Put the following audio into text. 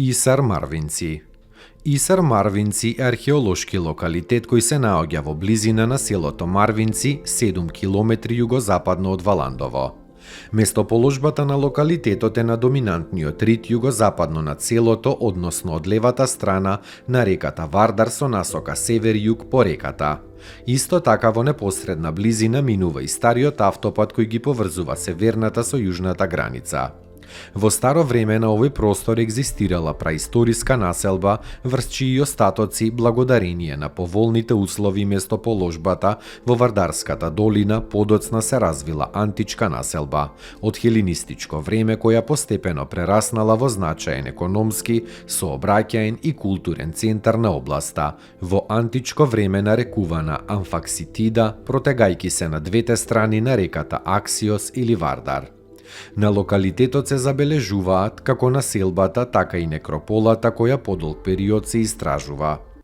Исар Марвинци. Исар Марвинци е археолошки локалитет кој се наоѓа во близина на селото Марвинци, 7 километри југозападно од Валандово. Местоположбата на локалитетот е на доминантниот рид југозападно над селото, односно од левата страна на реката Вардар со насока север-југ по реката. Исто така во непосредна близина минува и стариот автопат кој ги поврзува северната со јужната граница. Во старо време на овој простор екзистирала праисториска населба, врз чии остатоци, благодарение на поволните услови местоположбата во Вардарската долина, подоцна се развила античка населба од хеленистичко време која постепено прераснала во значаен економски, сообраќаен и културен центар на областа, во античко време нарекувана Амфакситида, протегајќи се на двете страни на реката Аксиос или Вардар. На локалитетот се забележуваат како населбата, така и некрополата која подолг период се истражува.